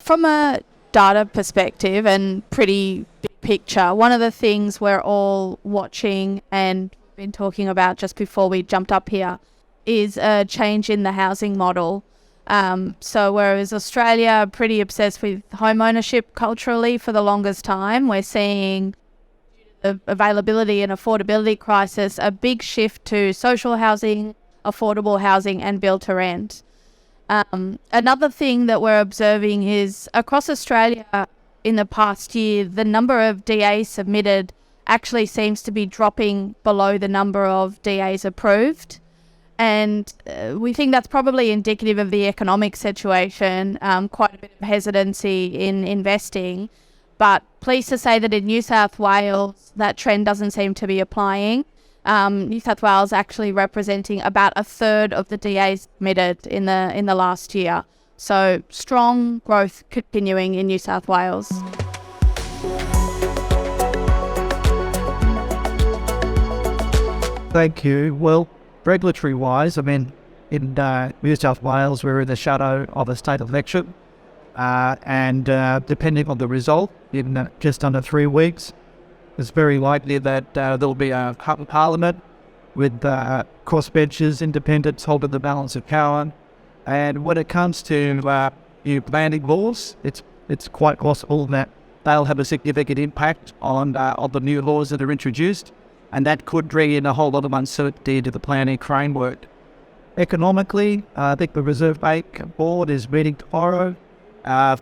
From a data perspective and pretty big picture, one of the things we're all watching and been talking about just before we jumped up here is a change in the housing model. So whereas Australia are pretty obsessed with home ownership culturally for the longest time, we're seeing the availability and affordability crisis, a big shift to social housing, affordable housing and build to rent. Another thing that we're observing is across Australia in the past year, the number of DAs submitted actually seems to be dropping below the number of DAs approved. And we think that's probably indicative of the economic situation, quite a bit of hesitancy in investing. But pleased to say that in New South Wales, that trend doesn't seem to be applying. New South Wales actually representing about a third of the DAs submitted in the last year. So strong growth continuing in New South Wales. Thank you. Well, regulatory-wise, I mean, in New South Wales, we're in the shadow of a state election. And depending on the result, in just under 3 weeks, it's very likely that there'll be a parliament with crossbenchers, independents holding the balance of power. And when it comes to new planning laws, it's quite possible that they'll have a significant impact on the new laws that are introduced, and that could bring in a whole lot of uncertainty to the planning framework. Economically, I think the Reserve Bank board is meeting tomorrow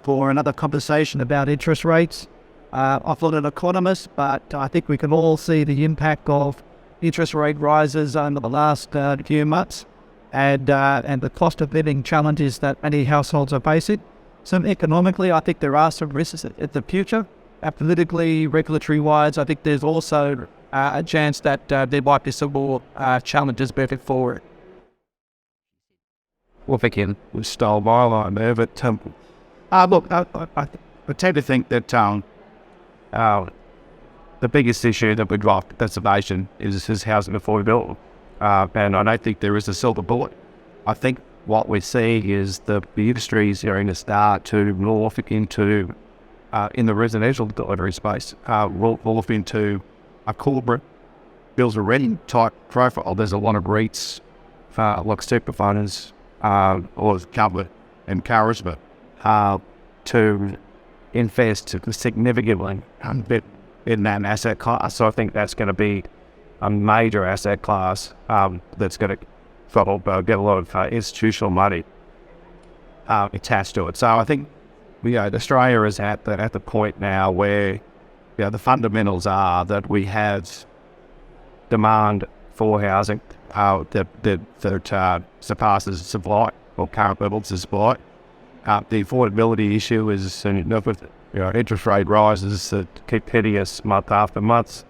for another conversation about interest rates. I'm not an economist, but I think we can all see the impact of interest rate rises over the last few months and the cost of living challenges that many households are facing. So economically, I think there are some risks in the future. Politically, regulatory-wise, I think there's also a chance that there might be some more challenges moving forward. Well, again, we stole my line there, but look, I tend to think that the biggest issue that we've got with conservation is housing affordability. And I don't think there is a silver bullet. I think what we see is the industry is going to start to morph into, in the residential delivery space, morph into a corporate build a rent type profile. There's a lot of REITs, like super funds, or government encouragement to invest significantly in that asset class. So I think that's going to be a major asset class that's going to get a lot of institutional money attached to it. So I think Australia is at the point now where the fundamentals are that we have demand for housing that surpasses supply or current levels of supply. The affordability issue is with interest rate rises that keep hitting us month after month.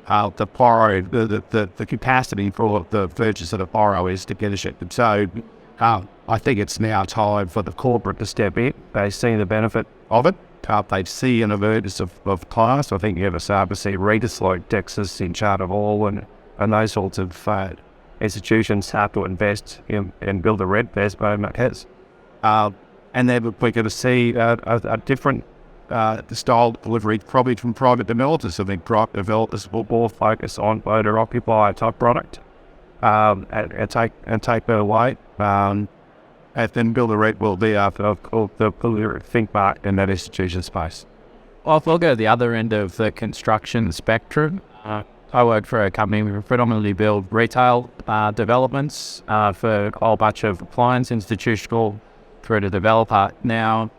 The capacity for the purchase of the borrow is diminishing. So I think it's now time for the corporate to step in. They see the benefit of it. They see an emergence of class. I think you ever start to see REITs like Texas in Charter Hall and those sorts of institutions have to invest in build a rent as Beaumont has. And then we're going to see a different style of delivery probably from private developers. I think private developers will more focus on owner-occupier type product and take that away. And then build a rent will be the think back in that institution space. Well, if we'll go to the other end of the construction spectrum, I work for a company. We predominantly build retail developments for a whole bunch of clients, institutional through the developer. Now,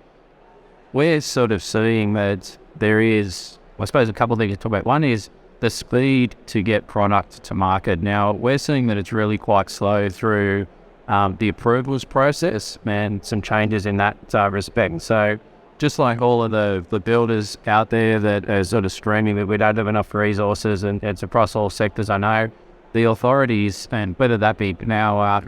we're sort of seeing that there is, I suppose, a couple of things to talk about. One is the speed to get product to market. Now, we're seeing that it's really quite slow through the approvals process and some changes in that respect. So just like all of the builders out there that are sort of screaming that we don't have enough resources, and it's across all sectors, I know, the authorities, and whether that be now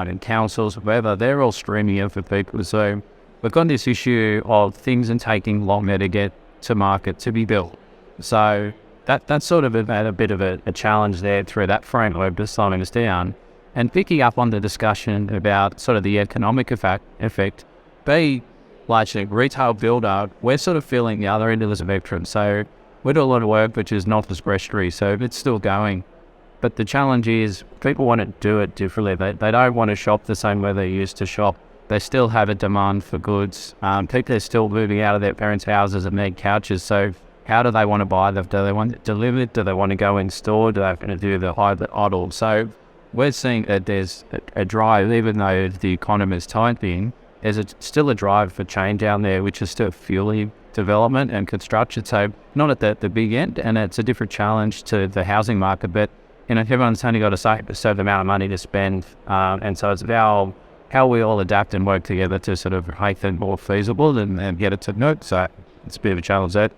in councils, whatever, they're all screaming out for people. So we've got this issue of things and taking longer to get to market to be built. So that's sort of a bit of a challenge there through that framework to slowing us down. And picking up on the discussion about sort of the economic effect, largely retail builder, we're sort of feeling the other end of the spectrum. So we do a lot of work which is not discretionary, so it's still going. But the challenge is people want to do it differently. They don't want to shop the same way they used to shop. They still have a demand for goods. People are still moving out of their parents' houses and need couches. So how do they want to buy them? Do they want it delivered? Do they want to go in store? Do they want to do the hybrid model? So we're seeing that there's a drive, even though the economy is tightening, there's still a drive for change down there, which is still fueling development and construction. So not at the big end, and it's a different challenge to the housing market, but everyone's only got a certain amount of money to spend, and so it's about how we all adapt and work together to sort of make it more feasible and get it to note. So it's a bit of a challenge there.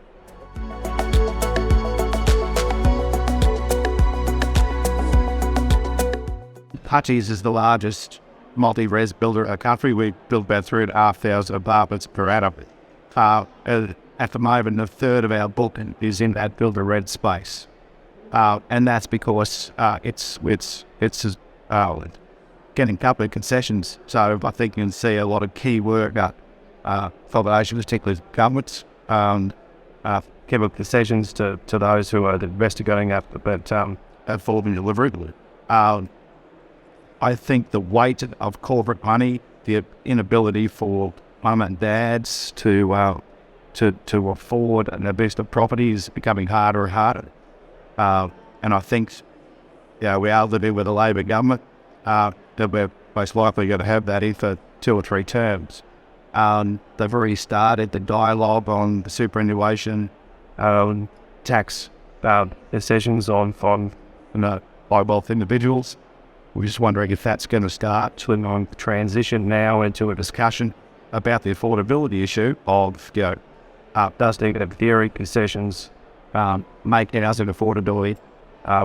Hutchies is the largest multi-res builder in the country. We build about 3,500 apartments per annum. At the moment, a third of our book is in that builder-rent space. And that's because it's getting a couple of concessions. So I think you can see a lot of key work for the Asian, particularly governments, giving concessions to those who are investigating that, but affording delivery. I think the weight of corporate money, the inability for mum and dads to afford an investment property is becoming harder and harder. And I think we are living with a Labor government that we're most likely going to have that in for 2 or 3 terms. They've already started the dialogue on the superannuation tax decisions on high wealth individuals. We're just wondering if that's going to start to transition now into a discussion about the affordability issue of, does negative theory concessions make housing affordability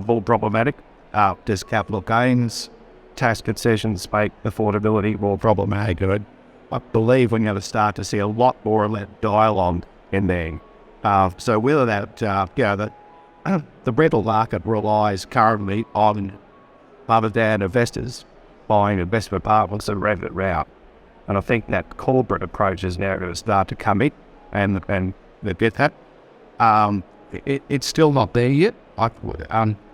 more problematic? Does capital gains tax concessions make affordability more problematic? I believe we're going to start to see a lot more of that dialogue in there. So whether that, the rental market relies currently on mum and dad investors buying investment apartments and rent it out. And I think that corporate approach is now going to start to come in and they get that. It's still not there yet.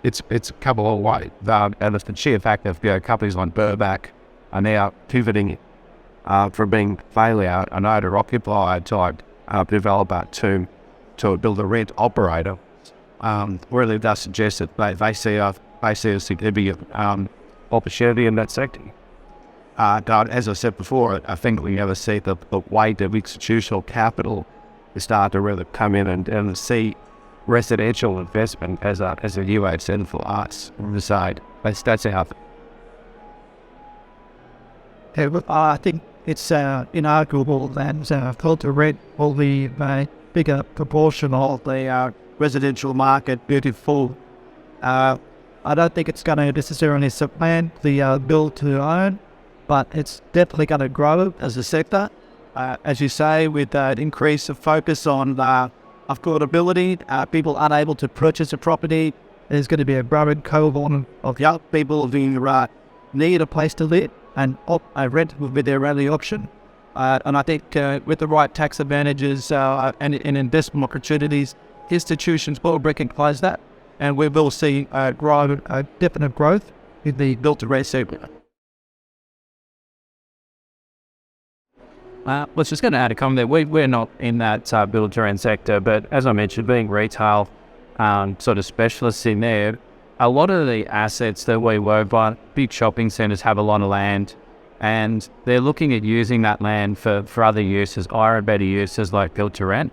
It's come a long way. And it's the sheer fact that companies like Burback are now pivoting from being failure, an owner-occupier type developer to a build-to-rent operator. Really does suggest that they see a significant opportunity in that sector. As I said before, I think we ever see the weight of institutional capital start to really come in and see residential investment as a new asset for us on the side. That's how. I think it's inarguable that build-to-rent will be a bigger proportion of the residential market beautiful. I don't think it's going to necessarily supplant the build-to-own, but it's definitely going to grow as a sector. As you say, with that increase of focus on affordability, people unable to purchase a property, there's going to be a growing cohort of young people who need a place to live, and rent will be their only option. And I think with the right tax advantages and investment opportunities, institutions will recognize that, and we will see definite growth in the built-to-rent segment. Was just going to add a comment there. We're not in that build-to-rent sector, but as I mentioned, being retail sort of specialists in there, a lot of the assets that we work on, big shopping centres have a lot of land, and they're looking at using that land for other uses, higher better uses like build-to-rent.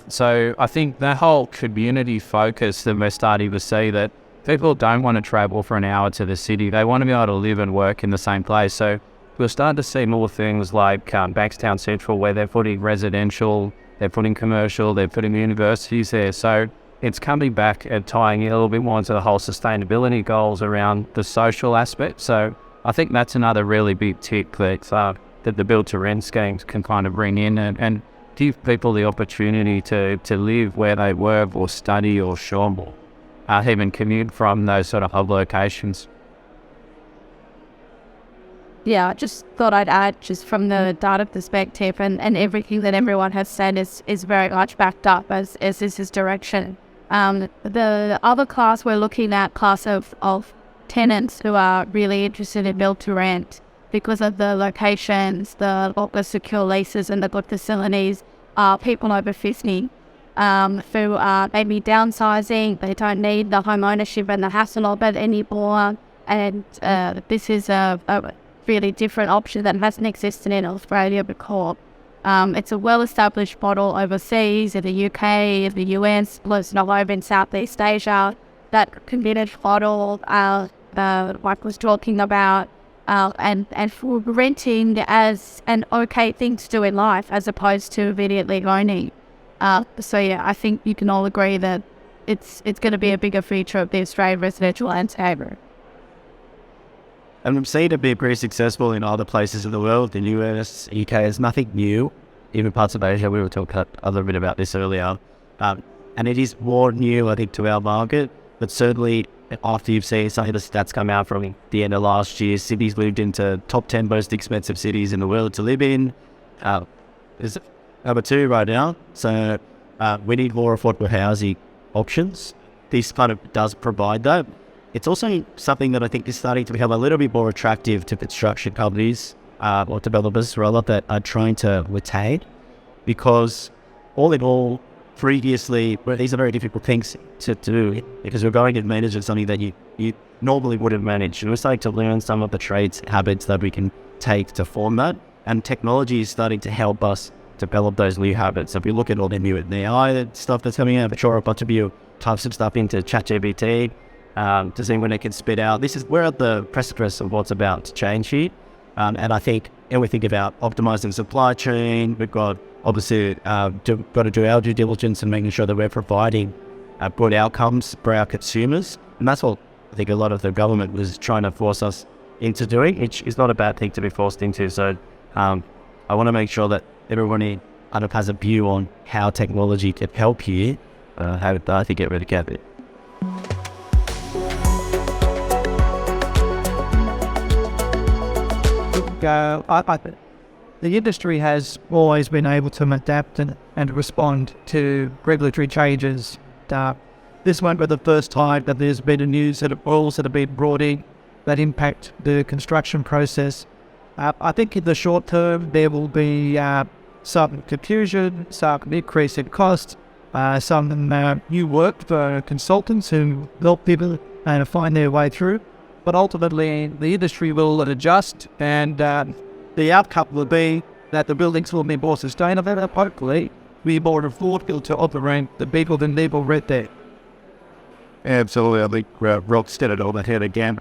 So I think the whole community focus that we're starting to see, that people don't want to travel for an hour to the city. They want to be able to live and work in the same place. So we'll start to see more things like Bankstown Central, where they're putting residential, they're putting commercial, they're putting universities there. So it's coming back and tying in a little bit more into the whole sustainability goals around the social aspect. So I think that's another really big tick that the build-to-rent schemes can kind of bring in and give people the opportunity to live where they work or study or shop or even commute from those sort of hub locations. Yeah, I just thought I'd add, just from the data perspective, and everything that everyone has said is very much backed up as this is direction. The other class we're looking at, class of tenants who are really interested in build to rent because of the locations, the secure leases and the good facilities, are people over 50 who are maybe downsizing. They don't need the home ownership and the hassle of it anymore. And this is a really different option that hasn't existed in Australia before. It's a well-established model overseas, in the UK, in the US, most of over in Southeast Asia. That committed model Mike was talking about, and for renting as an okay thing to do in life as opposed to immediately owning. So yeah, I think you can all agree that it's going to be a bigger feature of the Australian residential landscape. And we've seen it be pretty successful in other places in the world. The US, UK is nothing new. Even parts of Asia, we were talking a little bit about this earlier. And it is more new, I think, to our market. But certainly, after you've seen some of the stats come out from the end of last year, Sydney's moved into top 10 most expensive cities in the world to live in. Is it number 2 right now? So we need more affordable housing options. This kind of does provide that. It's also something that I think is starting to become a little bit more attractive to construction companies or developers rather that are trying to retain, because all in all, previously, these are very difficult things to do because we're going to manage something that you normally wouldn't manage. And we're starting to learn some of the trades habits that we can take to form that. And technology is starting to help us develop those new habits. So if you look at all the new AI stuff that's coming out, I'm sure a bunch of you type some stuff into ChatGPT to see when it can spit out. We're at the precipice of what's about to change here. And I think, and we think about optimizing supply chain, we've got obviously got to do our due diligence and making sure that we're providing good outcomes for our consumers. And that's what I think a lot of the government was trying to force us into doing, which is not a bad thing to be forced into. So I want to make sure that everybody kind of has a view on how technology can help here. I think it really can be. The industry has always been able to adapt and respond to regulatory changes. This won't be the first time that there's been a new set of rules that have been brought in that impact the construction process. I think in the short term there will be some confusion, some increase in cost, some new work for consultants who help people find their way through. But ultimately, the industry will adjust, and the outcome will be that the buildings will be more sustainable and hopefully be more affordable to operate the people than people rent there. Absolutely. I think Rob said it all that head again.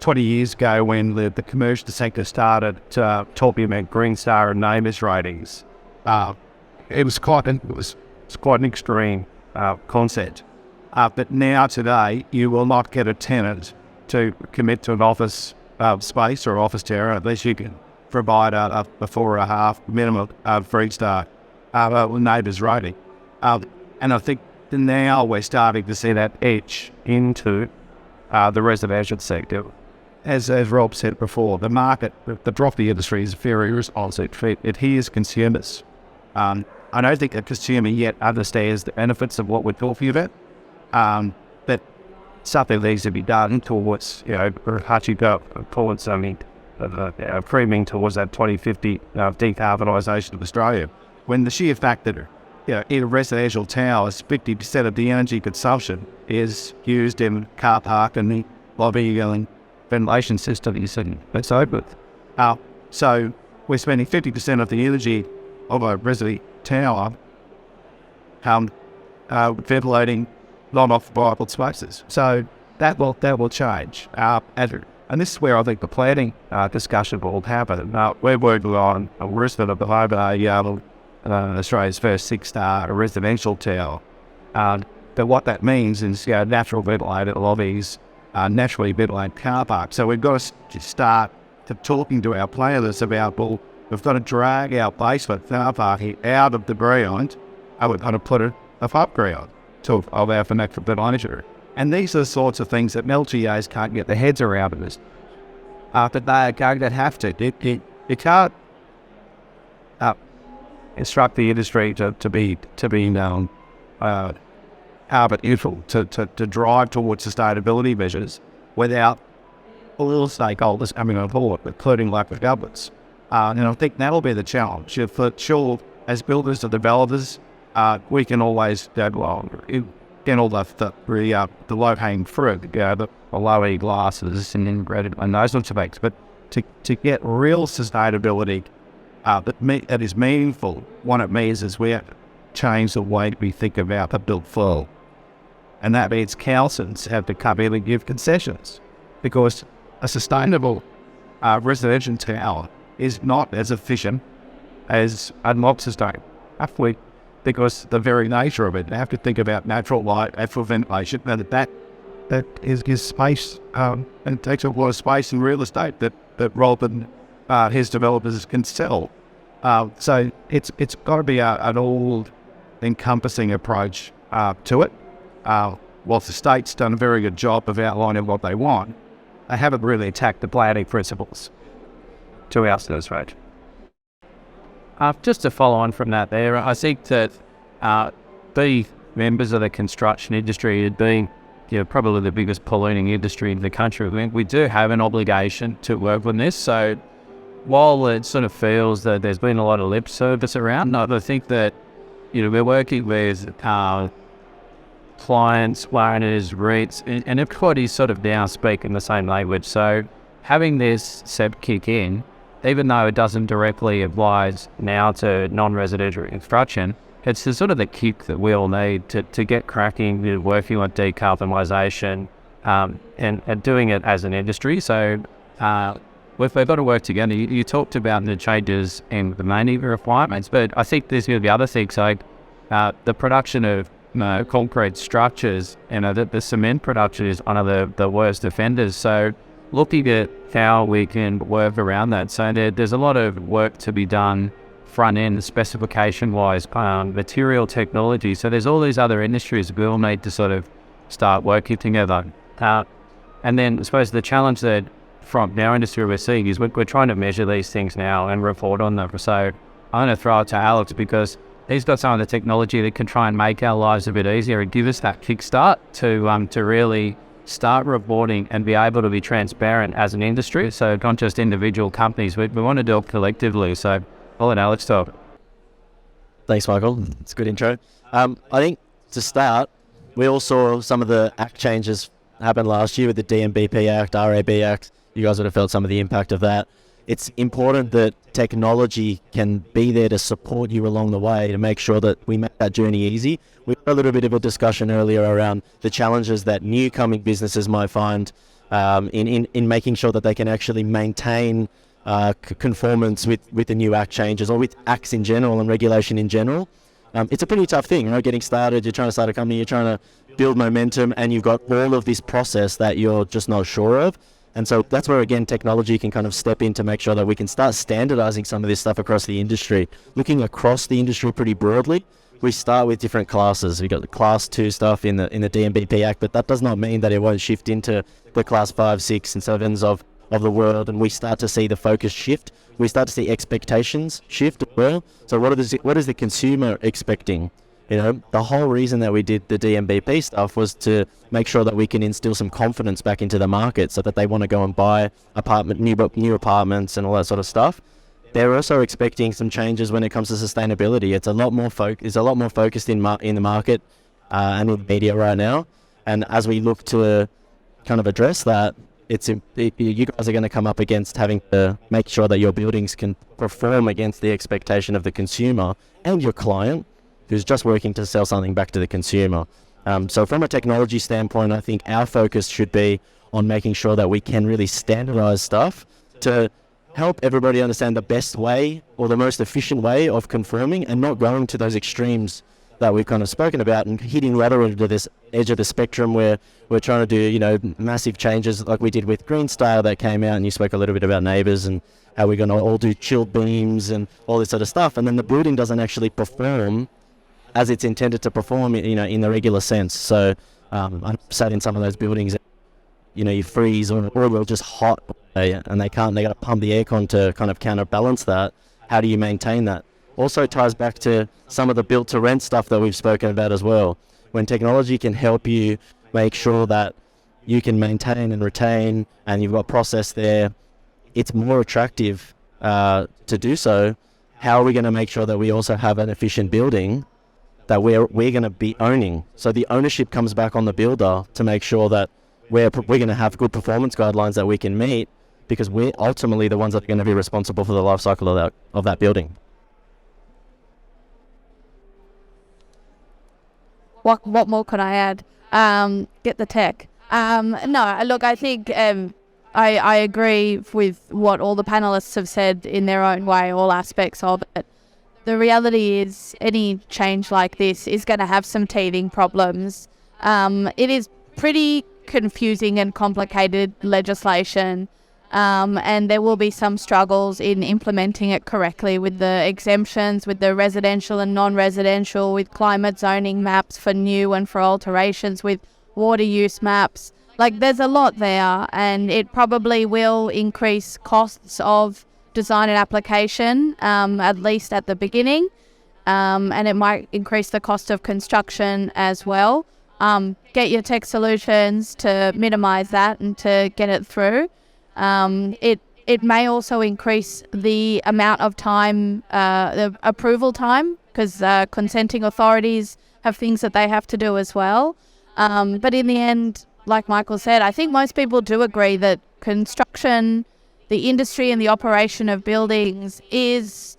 20 years ago when the commercial sector started talking about Green Star and NABERS ratings, it was quite an extreme concept. But now today, you will not get a tenant to commit to an office space or office tower unless you can provide a 4.5 minimum Green Star NABERS rating. And I think now we're starting to see that edge into the residential sector. As Rob said before, the market, the property industry is very responsive. It hears consumers. I don't think a consumer yet understands the benefits of what we're talking about. But something needs to be done towards, towards premium towards that 2050 decarbonisation of Australia. When the sheer fact that, in a residential towers, 50% of the energy consumption is used in car park and the lobby and ventilation systems and so forth. So we're spending 50% of the energy of a resident tower ventilating non-occupiable spaces. So that will change. And this is where I think the planning discussion will happen. We're working on a resident of the Hobart, Australia's first 6-star residential tower. But what that means is natural ventilated lobbies, naturally ventilated car parks. So we've got to start talking to our planners about, well, we've got to drag our basement car parking out of the ground and we've got to put it above ground to allow for natural ventilation. And these are the sorts of things that LGAs can't get their heads around. but they are going to have to. You can't instruct the industry to be carbon neutral, to drive towards sustainability measures without all stakeholders coming on board, including local governments. And I think that'll be the challenge. For sure, as builders and developers, we can always get all the low-hanging fruit, the low-E glasses and those sorts of things. But to get real sustainability that is meaningful, what it means is we have to change the way we think about the built flow. And that means councils have to come in and give concessions, because a sustainable residential tower is not as efficient as a not sustainable. Because the very nature of it, you have to think about natural light, natural ventilation, and that is space, and it takes up a lot of space in real estate that Rob and his developers can sell. So it's got to be an all-encompassing approach to it. Whilst the state's done a very good job of outlining what they want, they haven't really attacked the planning principles to our satisfaction. Just to follow on from that there, I think that be members of the construction industry had been probably the biggest polluting industry in the country. We do have an obligation to work on this. So while it sort of feels that there's been a lot of lip service around, I think that we're working with clients, owners, REITs, and everybody's sort of now speaking the same language. So having this SEP kick in, even though it doesn't directly apply now to non-residential construction, it's the sort of the kick that we all need to get cracking, working on decarbonisation, and doing it as an industry. So we've got to work together. You talked about the changes in the mining requirements, but I think there's going to be other things like the production of concrete structures. The cement production is one of the worst offenders. So looking at how we can work around that. So there's a lot of work to be done front end, specification wise, material technology. So there's all these other industries we all need to sort of start working together. And then I suppose the challenge that from our industry we're seeing is we're trying to measure these things now and report on them. So I'm going to throw it to Alex because he's got some of the technology that can try and make our lives a bit easier and give us that kickstart to really start reporting and be able to be transparent as an industry. So not just individual companies, we want to do it collectively. So I'll let Alex talk. Thanks, Michael. It's a good intro. I think to start, we all saw some of the Act changes happen last year with the DMBP Act, RAB Act. You guys would have felt some of the impact of that. It's important that technology can be there to support you along the way to make sure that we make that journey easy. We had a little bit of a discussion earlier around the challenges that new coming businesses might find in making sure that they can actually maintain conformance with the new Act changes or with Acts in general and regulation in general. It's a pretty tough thing, getting started. You're trying to start a company, you're trying to build momentum, and you've got all of this process that you're just not sure of. And so that's where, again, technology can kind of step in to make sure that we can start standardizing some of this stuff across the industry. Looking across the industry pretty broadly, we start with different classes. We've got the Class 2 stuff in the DMBP Act, but that does not mean that it won't shift into the Class 5, 6 and 7s of the world, and we start to see the focus shift. We start to see expectations shift as well. So what is the consumer expecting? The whole reason that we did the DMBP stuff was to make sure that we can instill some confidence back into the market so that they want to go and buy new apartments and all that sort of stuff. They're also expecting some changes when it comes to sustainability. It's a lot more focused in the market and in the media right now. And as we look to kind of address that, you guys are going to come up against having to make sure that your buildings can perform against the expectation of the consumer and your client, who's just working to sell something back to the consumer. So from a technology standpoint, I think our focus should be on making sure that we can really standardize stuff to help everybody understand the best way or the most efficient way of conforming and not going to those extremes that we've kind of spoken about and hitting lateral to this edge of the spectrum where we're trying to do, massive changes like we did with Green Style that came out, and you spoke a little bit about neighbours and how we're going to all do chilled beams and all this sort of stuff, and then the building doesn't actually perform as it's intended to perform, in the regular sense. So I've sat in some of those buildings, you freeze or we're just hot and they got to pump the aircon to kind of counterbalance that. How do you maintain that? Also ties back to some of the built to rent stuff that we've spoken about as well. When technology can help you make sure that you can maintain and retain, and you've got process there, it's more attractive to do so. How are we going to make sure that we also have an efficient building that we're going to be owning? So the ownership comes back on the builder to make sure that we're going to have good performance guidelines that we can meet, because we're ultimately the ones that are going to be responsible for the life cycle of that building. What more could I add? Get the tech. No, look, I think I agree with what all the panelists have said in their own way, all aspects of it. The reality is any change like this is going to have some teething problems. It is pretty confusing and complicated legislation, and there will be some struggles in implementing it correctly with the exemptions, with the residential and non-residential, with climate zoning maps for new and for alterations, with water use maps. Like, there's a lot there, and it probably will increase costs of design and application, at least at the beginning, and it might increase the cost of construction as well. Get your tech solutions to minimize that and to get it through. It may also increase the amount of time, the approval time, because consenting authorities have things that they have to do as well. But in the end, like Michael said, I think most people do agree that construction, the industry and the operation of buildings is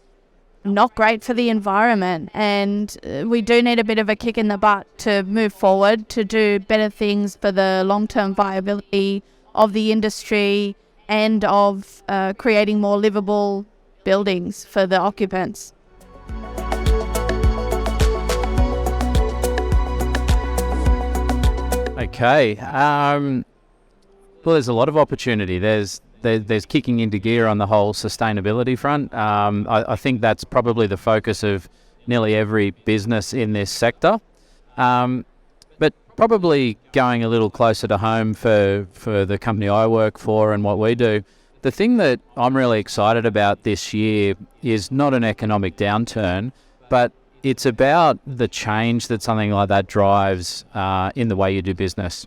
not great for the environment, and we do need a bit of a kick in the butt to move forward, to do better things for the long-term viability of the industry and of creating more livable buildings for the occupants. Okay. Well, there's a lot of opportunity. There's kicking into gear on the whole sustainability front. I think that's probably the focus of nearly every business in this sector. But probably going a little closer to home for the company I work for and what we do, the thing that I'm really excited about this year is not an economic downturn, but it's about the change that something like that drives in the way you do business.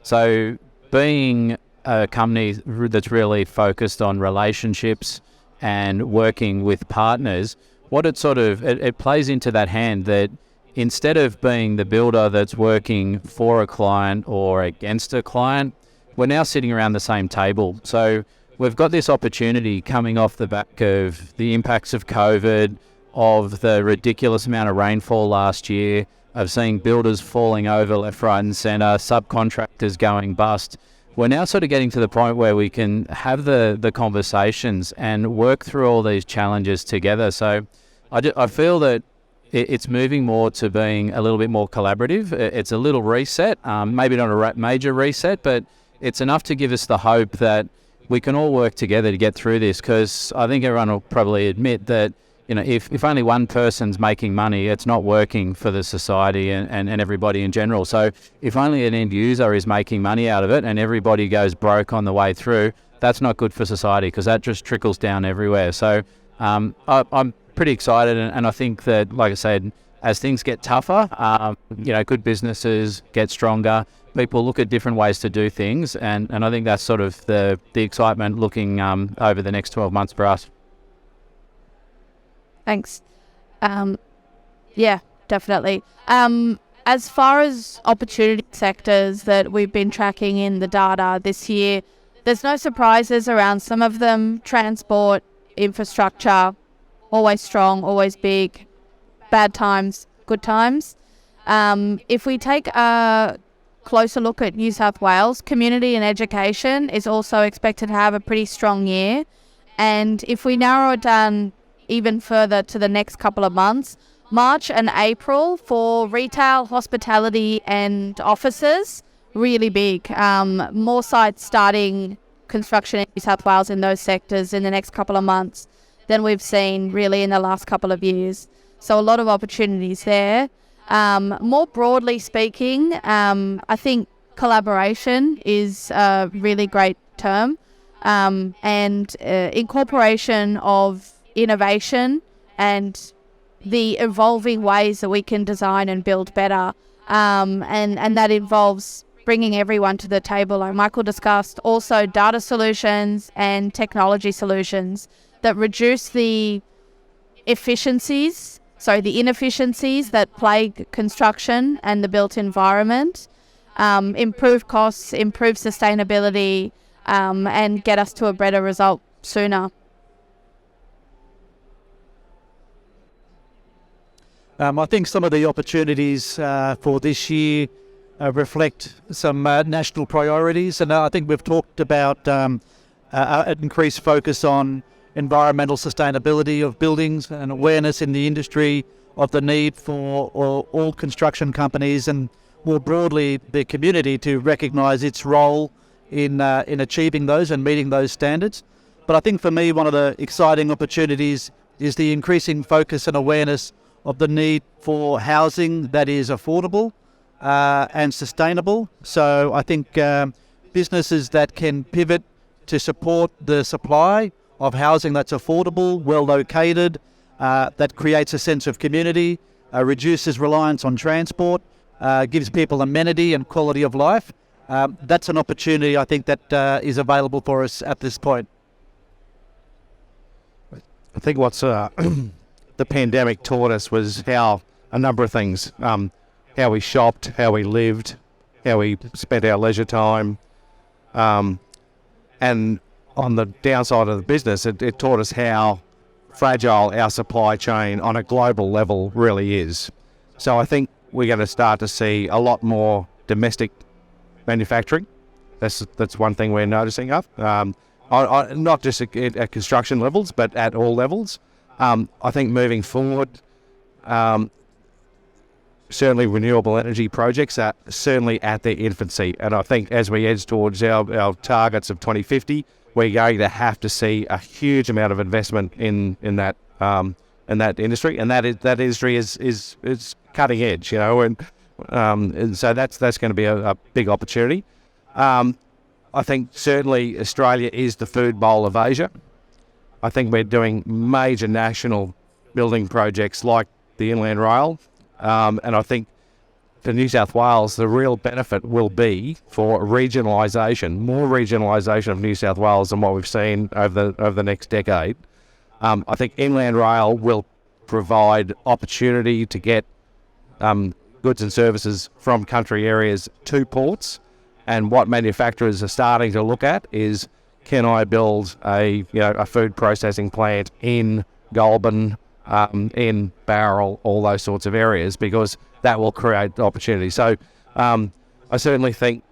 So being a company that's really focused on relationships and working with partners, what it plays into that hand that instead of being the builder that's working for a client or against a client, we're now sitting around the same table. So we've got this opportunity coming off the back of the impacts of COVID, of the ridiculous amount of rainfall last year, of seeing builders falling over left, right and centre, subcontractors going bust. We're now sort of getting to the point where we can have the conversations and work through all these challenges together. So I feel that it's moving more to being a little bit more collaborative. It's a little reset, maybe not a major reset, but it's enough to give us the hope that we can all work together to get through this, because I think everyone will probably admit that, you know, if only one person's making money, it's not working for the society and everybody in general. So if only an end user is making money out of it and everybody goes broke on the way through, that's not good for society, because that just trickles down everywhere. So I'm pretty excited, and I think that, like I said, as things get tougher, good businesses get stronger. People look at different ways to do things, and I think that's sort of the excitement looking over the next 12 months for us. Thanks. Yeah, definitely. As far as opportunity sectors that we've been tracking in the data this year, there's no surprises around some of them. Transport, infrastructure, always strong, always big. Bad times, good times. If we take a closer look at New South Wales, community and education is also expected to have a pretty strong year. And if we narrow it down even further to the next couple of months, March and April for retail, hospitality and offices, really big. More sites starting construction in New South Wales in those sectors in the next couple of months than we've seen really in the last couple of years. So a lot of opportunities there. More broadly speaking, I think collaboration is a really great term. and incorporation of innovation and the evolving ways that we can design and build better. And that involves bringing everyone to the table, like Michael discussed, also data solutions and technology solutions that reduce the inefficiencies that plague construction and the built environment, improve costs, improve sustainability, and get us to a better result sooner. I think some of the opportunities for this year reflect some national priorities, and I think we've talked about an increased focus on environmental sustainability of buildings and awareness in the industry of the need for all construction companies and more broadly the community to recognise its role in achieving those and meeting those standards. But I think for me one of the exciting opportunities is the increasing focus and awareness of the need for housing that is affordable and sustainable. So I think businesses that can pivot to support the supply of housing that's affordable, well located, that creates a sense of community, reduces reliance on transport, gives people amenity and quality of life. That's an opportunity I think that is available for us at this point. I think what's the pandemic taught us was how a number of things, how we shopped, how we lived, how we spent our leisure time, and on the downside of the business, it taught us how fragile our supply chain on a global level really is. So I think we're going to start to see a lot more domestic manufacturing. That's one thing we're noticing of, not just at construction levels, but at all levels. I think moving forward, certainly renewable energy projects are certainly at their infancy. And I think as we edge towards our targets of 2050, we're going to have to see a huge amount of investment in that industry. And that industry is cutting edge, and so that's going to be a big opportunity. I think certainly Australia is the food bowl of Asia. I think we're doing major national building projects like the Inland Rail, and I think for New South Wales, the real benefit will be for regionalisation, more regionalisation of New South Wales than what we've seen over the next decade. I think Inland Rail will provide opportunity to get goods and services from country areas to ports, and what manufacturers are starting to look at is, can I build a food processing plant in Goulburn, in Bowral, all those sorts of areas, because that will create opportunity. So I certainly think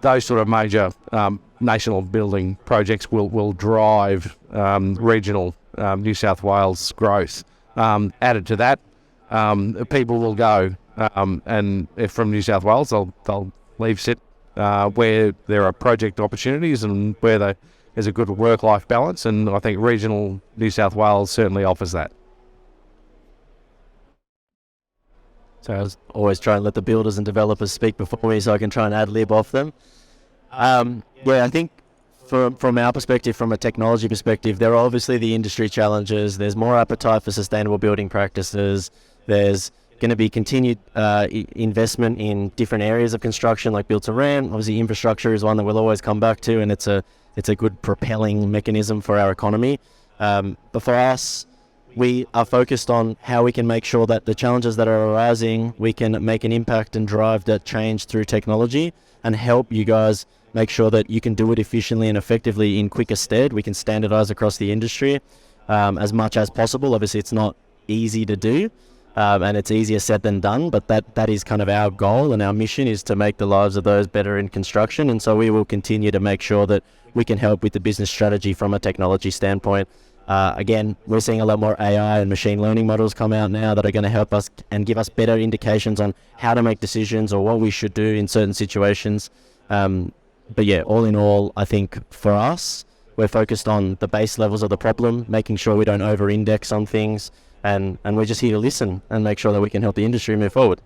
those sort of major national building projects will drive regional New South Wales growth. Added to that, people will go, and if from New South Wales, they'll leave sit where there are project opportunities and where there's a good work-life balance, and I think regional New South Wales certainly offers that. So I was always trying to let the builders and developers speak before me so I can try and ad-lib off them. I think from our perspective, from a technology perspective, there are obviously the industry challenges. There's more appetite for sustainable building practices. There's going to be continued investment in different areas of construction like built to rent. Obviously infrastructure is one that we'll always come back to, and it's a good propelling mechanism for our economy. But for us, we are focused on how we can make sure that the challenges that are arising, we can make an impact and drive that change through technology and help you guys make sure that you can do it efficiently and effectively in quicker stead. We can standardize across the industry as much as possible. Obviously it's not easy to do, and it's easier said than done, but that is kind of our goal, and our mission is to make the lives of those better in construction. And so we will continue to make sure that we can help with the business strategy from a technology standpoint. Again, we're seeing a lot more AI and machine learning models come out now that are going to help us and give us better indications on how to make decisions or what we should do in certain situations. But yeah, all in all, I think for us, we're focused on the base levels of the problem, making sure we don't over-index on things, and we're just here to listen and make sure that we can help the industry move forward.